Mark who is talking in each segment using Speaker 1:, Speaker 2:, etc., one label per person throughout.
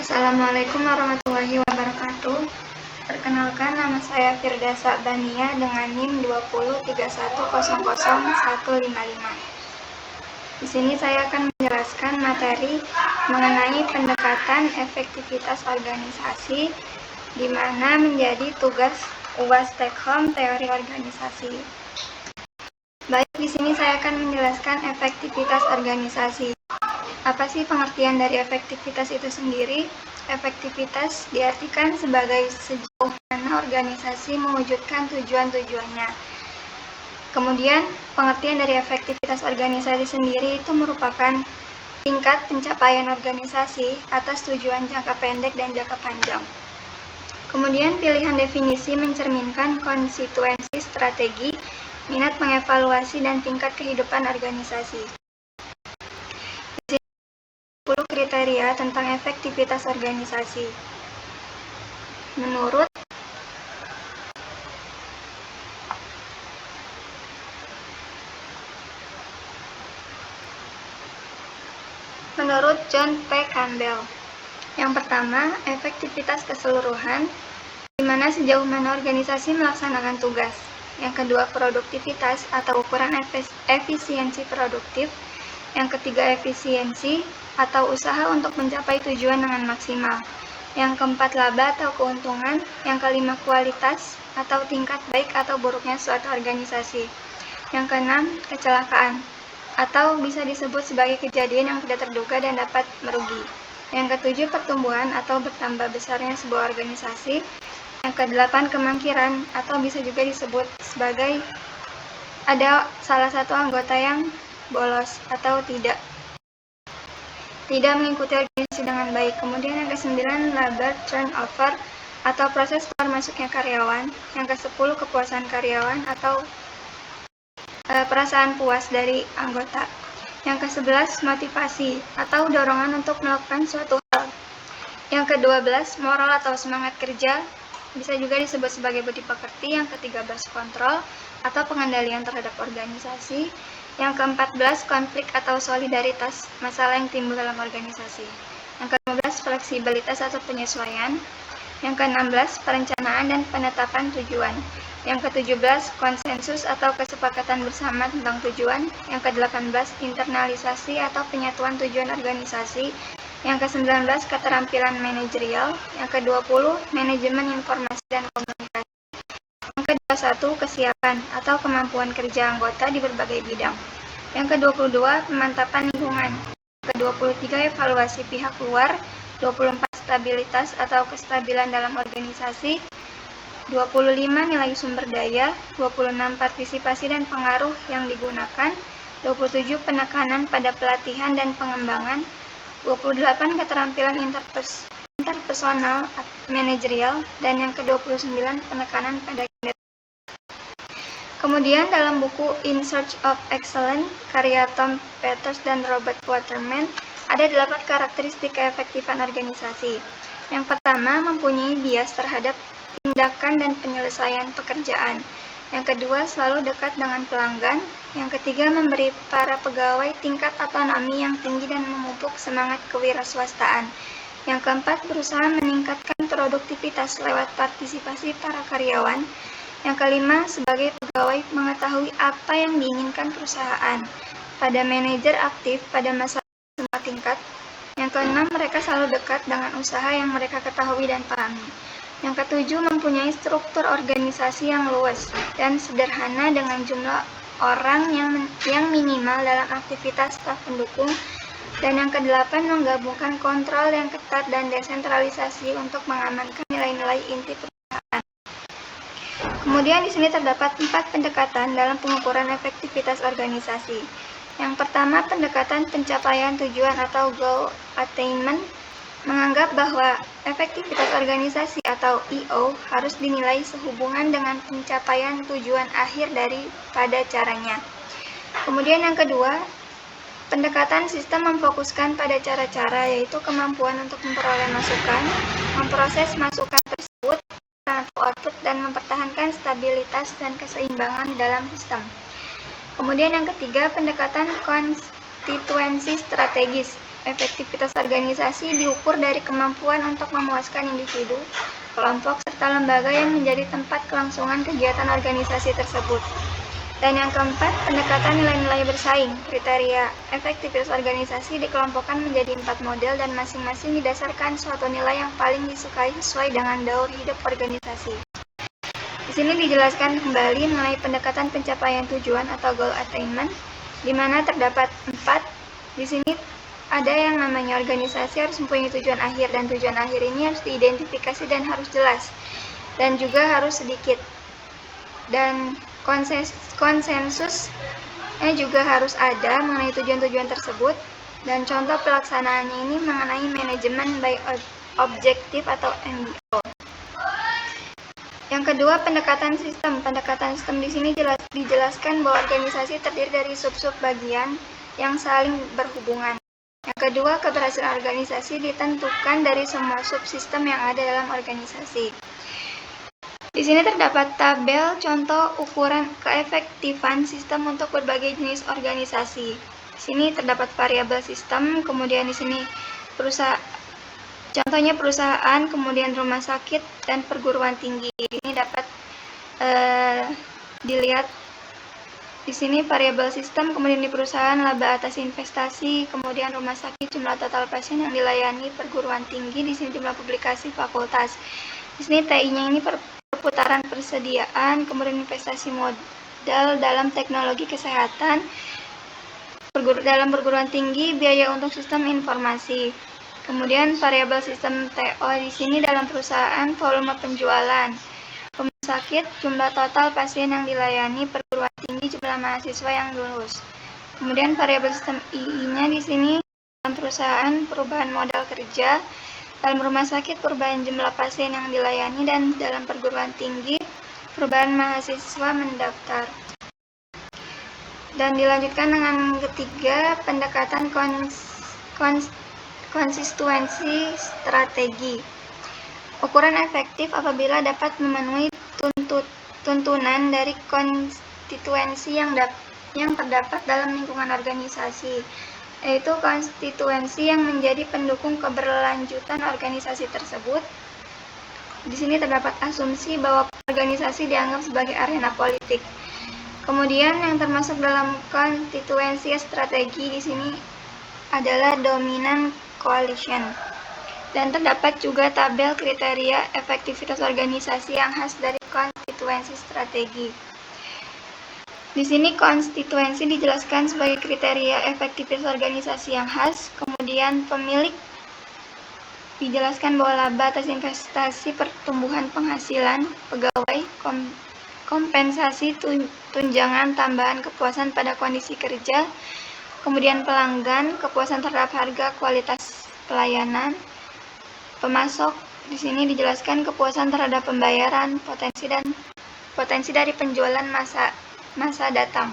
Speaker 1: Assalamualaikum warahmatullahi wabarakatuh. Perkenalkan, nama saya Firdasa Bania dengan NIM 2031000155. Di sini saya akan menjelaskan materi mengenai pendekatan efektivitas organisasi, di mana menjadi tugas UAS Take Home teori organisasi. Baik, di sini saya akan menjelaskan efektivitas organisasi. Apa sih pengertian dari efektivitas itu sendiri? Efektivitas diartikan sebagai sejauh mana organisasi mewujudkan tujuan-tujuannya. Kemudian, pengertian dari efektivitas organisasi sendiri itu merupakan tingkat pencapaian organisasi atas tujuan jangka pendek dan jangka panjang. Kemudian, pilihan definisi mencerminkan konstituensi strategi, minat mengevaluasi, dan tingkat kehidupan organisasi. 10 kriteria tentang efektivitas organisasi. Menurut John P. Campbell, yang pertama, efektivitas keseluruhan, di mana sejauh mana organisasi melaksanakan tugas. Yang kedua, produktivitas atau ukuran efisiensi produktif. Yang ketiga, efisiensi atau usaha untuk mencapai tujuan dengan maksimal. Yang keempat, laba atau keuntungan. Yang kelima, kualitas atau tingkat baik atau buruknya suatu organisasi. Yang keenam, kecelakaan atau bisa disebut sebagai kejadian yang tidak terduga dan dapat merugi. Yang ketujuh, pertumbuhan atau bertambah besarnya sebuah organisasi. Yang kedelapan, kemangkiran atau bisa juga disebut sebagai ada salah satu anggota yang bolos atau tidak mengikuti organisasi dengan baik. Kemudian yang ke-9, labor turnover atau proses keluar masuknya karyawan. Yang ke-10, kepuasan karyawan atau perasaan puas dari anggota. Yang ke-11, motivasi atau dorongan untuk melakukan suatu hal. Yang ke-12, moral atau semangat kerja, bisa juga disebut sebagai budi pekerti. Yang ke-13, kontrol atau pengendalian terhadap organisasi. Yang ke-14, konflik atau solidaritas masalah yang timbul dalam organisasi. Yang ke-15, fleksibilitas atau penyesuaian. Yang ke-16, perencanaan dan penetapan tujuan. Yang ke-17, konsensus atau kesepakatan bersama tentang tujuan. Yang ke-18, internalisasi atau penyatuan tujuan organisasi. Yang ke-19, keterampilan manajerial. Yang ke-20, manajemen informasi dan komunikasi. Yang ke-21, kesiapan atau kemampuan kerja anggota di berbagai bidang. Yang ke-22, pemantapan lingkungan. Yang ke-23, evaluasi pihak luar. 24, stabilitas atau kestabilan dalam organisasi. 25, nilai sumber daya. 26, partisipasi dan pengaruh yang digunakan. 27, penekanan pada pelatihan dan pengembangan. 28, keterampilan interpersonal manajerial. Dan yang ke-29, penekanan pada kinerja. Kemudian dalam buku In Search of Excellence, karya Tom Peters dan Robert Waterman, ada 8 karakteristik keefektifan organisasi. Yang pertama, mempunyai bias terhadap tindakan dan penyelesaian pekerjaan. Yang kedua, selalu dekat dengan pelanggan. Yang ketiga, memberi para pegawai tingkat otonomi yang tinggi dan memupuk semangat kewirausahaan. Yang keempat, berusaha meningkatkan produktivitas lewat partisipasi para karyawan. Yang kelima, sebagai pegawai mengetahui apa yang diinginkan perusahaan. Pada manajer aktif pada masa semua tingkat. Yang keenam, mereka selalu dekat dengan usaha yang mereka ketahui dan pahami. Yang ketujuh, mempunyai struktur organisasi yang luas dan sederhana dengan jumlah orang yang minimal dalam aktivitas staf pendukung. Dan yang kedelapan, menggabungkan kontrol yang ketat dan desentralisasi untuk mengamankan nilai-nilai inti perusahaan. Kemudian di sini terdapat 4 pendekatan dalam pengukuran efektivitas organisasi. Yang pertama, pendekatan pencapaian tujuan atau goal attainment, menganggap bahwa efektivitas organisasi atau EO harus dinilai sehubungan dengan pencapaian tujuan akhir daripada caranya. Kemudian yang kedua, pendekatan sistem memfokuskan pada cara-cara, yaitu kemampuan untuk memperoleh masukan, memproses masukan tersebut, output, dan mempertahankan stabilitas dan keseimbangan dalam sistem. Kemudian yang ketiga, pendekatan konstituensi strategis, efektivitas organisasi diukur dari kemampuan untuk memuaskan individu, kelompok, serta lembaga yang menjadi tempat kelangsungan kegiatan organisasi tersebut. Dan yang keempat, pendekatan nilai-nilai bersaing. Kriteria efektivitas organisasi dikelompokkan menjadi 4 model dan masing-masing didasarkan suatu nilai yang paling disukai sesuai dengan daur hidup organisasi. Di sini dijelaskan kembali mengenai pendekatan pencapaian tujuan atau goal attainment, di mana terdapat 4. Di sini ada yang namanya organisasi harus mempunyai tujuan akhir, dan tujuan akhir ini harus diidentifikasi dan harus jelas, dan juga harus sedikit. Dan konsensusnya juga harus ada mengenai tujuan-tujuan tersebut, dan contoh pelaksanaannya ini mengenai manajemen by objektif atau MBO. Yang kedua, pendekatan sistem. Pendekatan sistem di sini dijelaskan bahwa organisasi terdiri dari sub-sub bagian yang saling berhubungan. Yang kedua, keberhasilan organisasi ditentukan dari semua subsistem yang ada dalam organisasi. Di sini terdapat tabel contoh ukuran keefektifan sistem untuk berbagai jenis organisasi. Di sini terdapat variabel sistem, kemudian di sini contohnya perusahaan, kemudian rumah sakit, dan perguruan tinggi. Ini dapat dilihat di sini variabel sistem, kemudian di perusahaan laba atas investasi, kemudian rumah sakit jumlah total pasien yang dilayani, perguruan tinggi di sini jumlah publikasi fakultas. Di sini TI-nya ini perputaran persediaan, kemudian investasi modal dalam teknologi kesehatan, dalam perguruan tinggi biaya untuk sistem informasi. Kemudian variabel sistem TO di sini dalam perusahaan volume penjualan, rumah sakit jumlah total pasien yang dilayani, perguruan tinggi jumlah mahasiswa yang lulus. Kemudian variabel sistem II-nya di sini dalam perusahaan perubahan modal kerja, dalam rumah sakit perubahan jumlah pasien yang dilayani, dan dalam perguruan tinggi perubahan mahasiswa mendaftar. Dan dilanjutkan dengan ketiga, pendekatan konsistensi strategi. Ukuran efektif apabila dapat memenuhi tuntunan dari konstituensi yang terdapat dalam lingkungan organisasi, yaitu konstituensi yang menjadi pendukung keberlanjutan organisasi tersebut. Di sini terdapat asumsi bahwa organisasi dianggap sebagai arena politik. Kemudian yang termasuk dalam konstituensi strategi di sini adalah dominant coalition. Dan terdapat juga tabel kriteria efektivitas organisasi yang khas dari konstituensi strategi. Di sini konstituensi dijelaskan sebagai kriteria efektivitas organisasi yang khas, kemudian pemilik dijelaskan bahwa laba atas investasi, pertumbuhan penghasilan pegawai, kompensasi tunjangan tambahan, kepuasan pada kondisi kerja, kemudian pelanggan, kepuasan terhadap harga, kualitas pelayanan, pemasok. Di sini dijelaskan kepuasan terhadap pembayaran, potensi dari penjualan masa datang.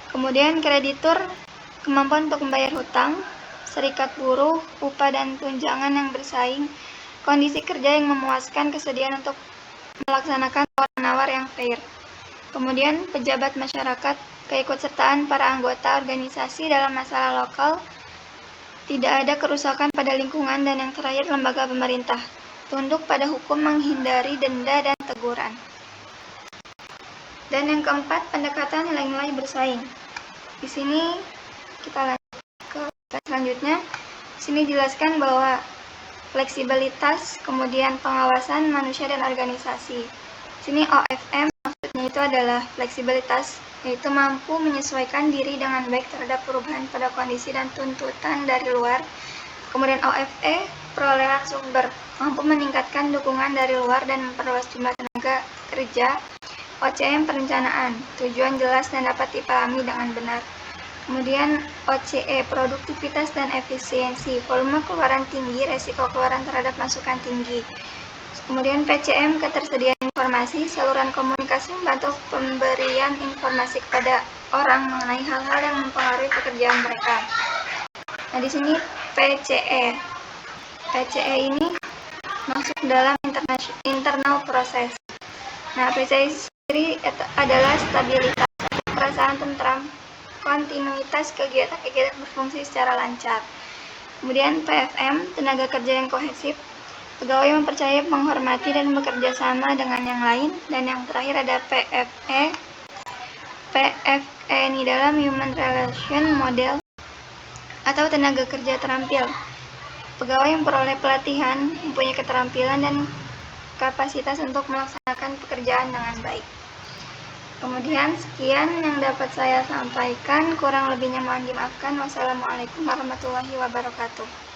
Speaker 1: Kemudian kreditur, kemampuan untuk membayar hutang, serikat buruh, upah dan tunjangan yang bersaing, kondisi kerja yang memuaskan, kesediaan untuk melaksanakan tawar-menawar yang fair. Kemudian pejabat masyarakat, keikutsertaan para anggota organisasi dalam masalah lokal, tidak ada kerusakan pada lingkungan, dan yang terakhir lembaga pemerintah, tunduk pada hukum, menghindari denda dan teguran. Dan yang keempat, pendekatan nilai-nilai bersaing. Di sini kita lanjut ke selanjutnya. Di sini dijelaskan bahwa fleksibilitas, kemudian pengawasan manusia dan organisasi. Di sini OFM maksudnya itu adalah fleksibilitas, yaitu mampu menyesuaikan diri dengan baik terhadap perubahan pada kondisi dan tuntutan dari luar. Kemudian OFE, perolehan sumber, mampu meningkatkan dukungan dari luar dan memperluas jumlah tenaga kerja. OCM, perencanaan, tujuan jelas dan dapat dipahami dengan benar. Kemudian OCE, produktivitas dan efisiensi, volume keluaran tinggi, resiko keluaran terhadap masukan tinggi. Kemudian PCM, ketersediaan informasi, saluran komunikasi membantu pemberian informasi kepada orang mengenai hal-hal yang mempengaruhi pekerjaan mereka. Nah, di sini PCE. PCE ini masuk dalam internal proses. Nah, PCE sendiri adalah stabilitas, perasaan tentram, kontinuitas kegiatan-kegiatan berfungsi secara lancar. Kemudian PFM, tenaga kerja yang kohesif. Pegawai mempercayai, menghormati, dan bekerja sama dengan yang lain. Dan yang terakhir ada PFE. PFE ini dalam Human Relation Model atau tenaga kerja terampil. Pegawai yang memperoleh pelatihan, mempunyai keterampilan dan kapasitas untuk melaksanakan pekerjaan dengan baik. Kemudian sekian yang dapat saya sampaikan, kurang lebihnya mohon dimaafkan. Wassalamualaikum warahmatullahi wabarakatuh.